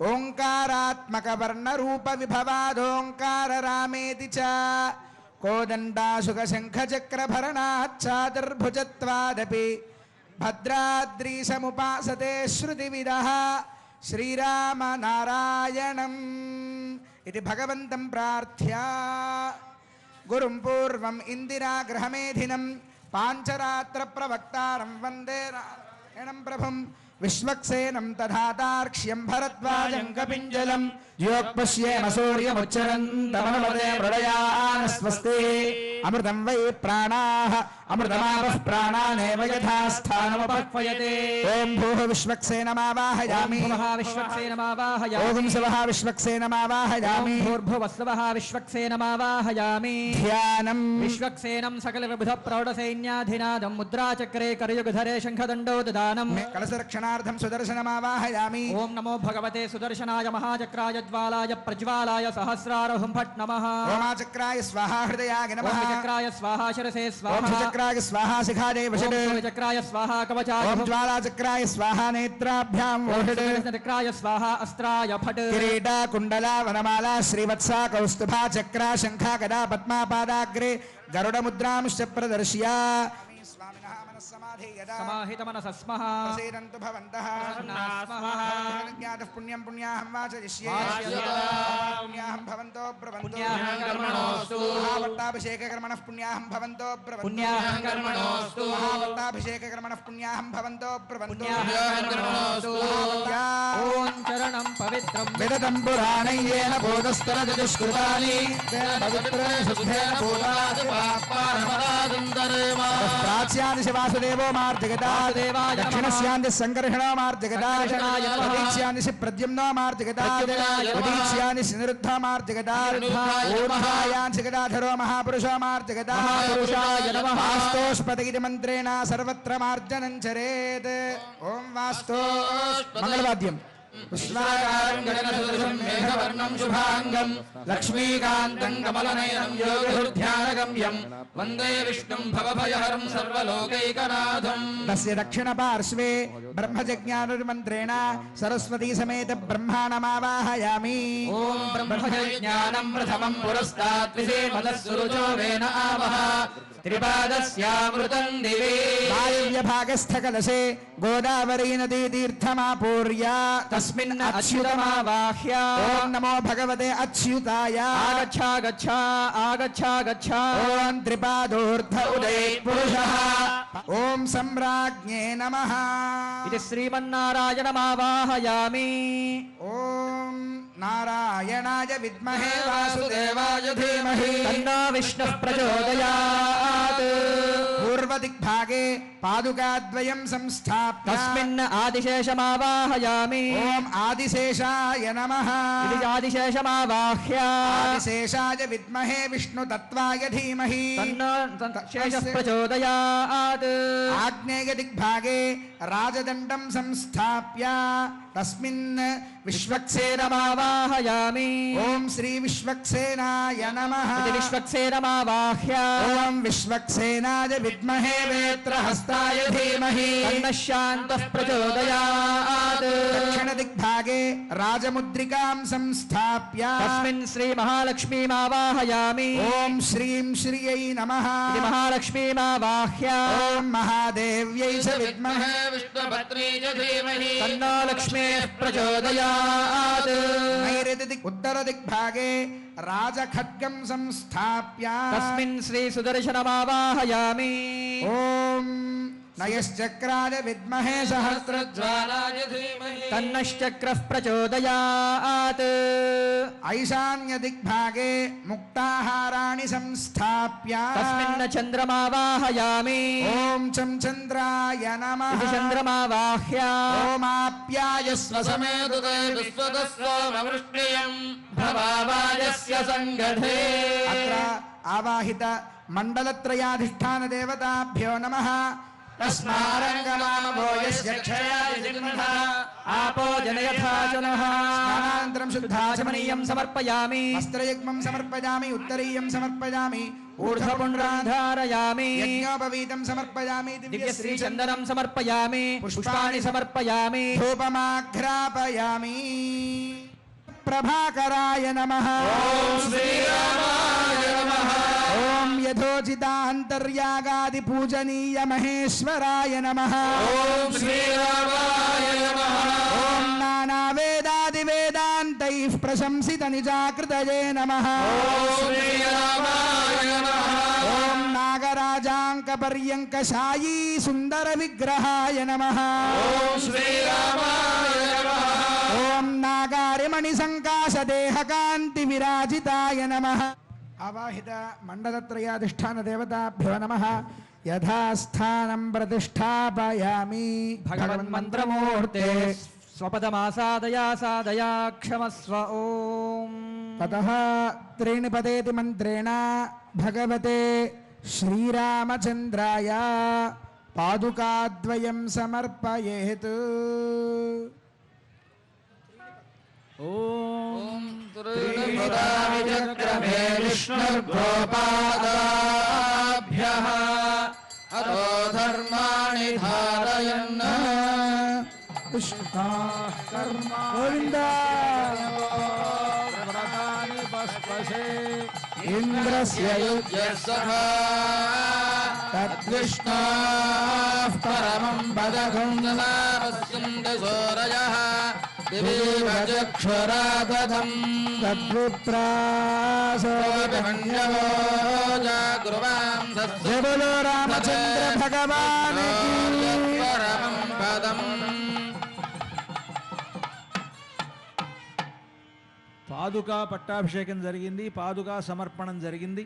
ओंकारात्मक वर्ण रूप विभवादोंकार रामेति च कोदंडाशुक शंख चक्र भरणाच्छादुर्भुजत्वादपि भद्राद्रीशमुपासते श्रुतिविदः श्रीराम नारायणम् इति भगवन्तं प्रार्थ्य गुरुं पूर्वम् इंदिरा ग्रहमेधिनं पांचरात्र प्रवक्तारं वंदे नारायणं प्रभुं विश्वक्सेनं तथातार्क्ष्यं भरद्वाजं कपिञ्जलं योक्पश्येम सूर्यमुच्चरन्तमनुमते मृडयान् स्वस्ति अमृतं वै प्राणाः अमृतमापः प्राणानेव यथा स्थानमुपह्वयते ॐ भूः विश्वक्सेनमावाहयामि ॐ शिवः विश्वक्सेनमावाहयामि भूर्भुवस्सवः विश्वक्सेनमावाहयामि ध्यानं विश्वक्सेनं सकलविबुधप्रौढसैन्याधिनादं मुद्राचक्रे करयुगधरे शङ्खदण्डो ददानं कलशरक्षणार्थं सुदर्शनमावाहयामि ॐ नमो भगवते सुदर्शनाय महाचक्राय ज्वालाय प्रज्वालाय सहस्रारहुं फट् नमः ओमाचक्राय स्वाहा हृदयाय नमः चक्राय स्वाहा शिरसे स्वाहा चक्राय स्वाहा शिखादे वषट् चक्राय स्वाहा कवचाय ओम ज्वालाचक्राय स्वाहा नेत्राभ्यां वषट् चक्राय स्वाहा अस्त्राय फट् किरीटा कुण्डला वनमाला श्रीवत्सा कौस्तुभा चक्रा शंखा गदा पद्मा पादाग्रे गरुडमुद्रांश्च प्रदर्श्य स्वामिनः मनस्समाधि यदा समाहितमनसः स्मः प्रसीदन्तु भवन्तः ज्ञातः पुण्यं पुण्याहं वाचयिष्ये पुण्याहं भवन्तो ब्रवन्तु महावट्टाभिषेककर्मणः पुण्याहं भवन्तो ब्रवन्तु महावट्टाभिषेककर्मणः पुण्याहं भवन्तो ब्रवन्तु ॐ चरणं पवित्रं विदतं पुराणय्येन बोधस्तरजजुष्कृतानि पवित्रेण शुद्धेन पूर्वादिपापारमदादन्तरेम प्राच्यानि शिवासुदेवो मार्जगदा दक्षिणस्यान्ति सङ्कर्षणो मार्जगदा प्रतीच्यानि प्रद्युम्नो मार्जगदा प्रतीच्यानि निरुद्धो मार्जगदा ऊर्ध्वायान्ति गदाधरो महापुरुषो मार्जगदा वास्तोष्पदगिति मन्त्रेण सर्वत्र मार्जनं चरेत् ॐ वास्तो मङ्गलवाद्यम् पुष्पाकारं गगनसदृशं मेघवर्णं शुभांगं लक्ष्मीकान्तं कमलनयनं योगिर्ध्यानगम्यं वन्दे विष्णुं भवभयहरं सर्वलोकैकनाथं तस्य दक्षिणपार्श्वे ब्रह्मजज्ञानमन्त्रेण सरस्वती समेत ब्रह्माणमावाहयामि ॐ ब्रह्मजज्ञानं प्रथमं पुरस्तात् विषेमदस्सुरुचो वेन आवह त्रिपादस्यामृतं दिवे वायव्यभागस्थकलशे गोदावरी नदी तीर्थमापूर्य तस्मिन् अच्युतमावाह्य ॐ नमो भगवते अच्युताय आगच्छ गच्छ आगच्छ गच्छ ॐ त्रिपादोर्ध उदये पुरुषः ॐ सम्राज्ञे नमः इति श्रीमन्नारायणमावाहयामि ॐ नारायणाय विद्महे वासुदेवाय धीमहि तन्नो विष्णुः प्रचोदयात् पूर्वदिग्भागे पादुकाद्वयं संस्थाप्य तस्मिन् आदिशेषमावाहयामि ॐ आदिशेषाय नमः इति आदिशेषमावाह्य आदिशेषाय विद्महे विष्णुतत्त्वाय धीमहि तन्नो शेषः प्रचोदयात् आग्नेयदिग्भागे राजदण्डं संस्थाप्य तस्मिन् विश्वक्सेनमावाहयामि ॐ श्री विश्वक्सेनाय नमः इति विश्वक्सेनमावाह्य ॐ विश्वक्सेनाय विद्महे वेत्रहस्ताय धीमहि तन्नः शान्तः प्रचोदयात् दक्षिणदिग्भागे राजमुद्रिकां संस्थाप्य तस्मिन् श्रीमहालक्ष्मीमावाहयामि ॐ श्रीं श्रियै नमः इति महालक्ष्मीमावाह्य ॐ महादेव्यै च विद्महे विष्णुभद्रै च धीमहि तन्नो लक्ष्मीः प्रचोदयात् नैऋतिदिक् उत्तरदिग्भागे राजखड्गं संस्थाप्य तस्मिन् श्रीसुदर्शनमावाहयामि ॐ नयश्चक्राय विद्महे सहस्रज्वालाय धीमहि तन्नश्चक्रः प्रचोदयात् ऐशान्यदिग्भागे मुक्ताहाराणि संस्थाप्य तस्मिन् चन्द्रमावाहयामि ॐ चं चन्द्राय नमः इति चन्द्रमावाह्य ओमाप्यायस्व स्वसमेतुते विश्वतस्वामवृष्टियं भवावायस्य सङ्गधे अत्र आवाहित मण्डलत्रयाधिष्ठान देवताभ्यो नमः तस्मारङ्गनामो यस्य क्षयाय जिह्मः आपो जनयथा जनः स्नानानन्तरं शुद्धाचमनीयं समर्पयामि वस्त्रयुग्मं समर्पयामि उत्तरीयं समर्पयामि ऊर्ध्वपुण्ड्रां धारयामि यज्ञोपवीतं समर्पयामि दिव्यश्रीचन्दनं समर्पयामि पुष्पाणि समर्पयामि धूपमाघ्रापयामि ప్రభాకరాయ నమః శ్రీరామాయ నమః ఓం యథోచితాంతర్యాగాది పూజనీయ మహేశ్వరాయ నమః ఓం శ్రీరామాయ నమః ఓం నానా వేదాది వేదాంతైః ప్రశంసిత నిజాకృతయే నమః ఓం శ్రీరామాయ నమః ఓం నాగరాజాంక పర్యంక శాయీ సుందర విగ్రహాయ నమః ఓం శ్రీరామాయ నమః ఓం నాగారిమణి సంకాశ దేహ కాంతి విరాజితాయ నమః ఆవాహిత మండలత్రయాధిష్టాన దేవతాభ్యో నమః యథాస్థానం ప్రతిష్టాపయామి భగవన్మంత్రమూర్తే స్వపదమాసాదయా సాదయా క్షమస్వ ఓం తతః త్రీణి పదేతి మంత్రేణ భగవతే శ్రీరామచంద్రాయ పాదుకాద్వయం సమర్పయేత్ ఓం త్రిపురావిచక్రమే విష్ణుర్గోపాదాభ్యః అతో ధర్మాణి ధారయన్ గోవింద ఇంద్రస్య యస్సఖా తద్విష్ణోః పరమం పదగుంజనాపస్యంతి సూరయః దివీవ చక్షురాదధం తద్విప్రాసోభిమన్యవో జాగృవాం జయ బోలో రామచంద్ర భగవాన్ పరమం పదం పాదుకా పట్టాభిషేకం జరిగింది, పాదుకా సమర్పణం జరిగింది.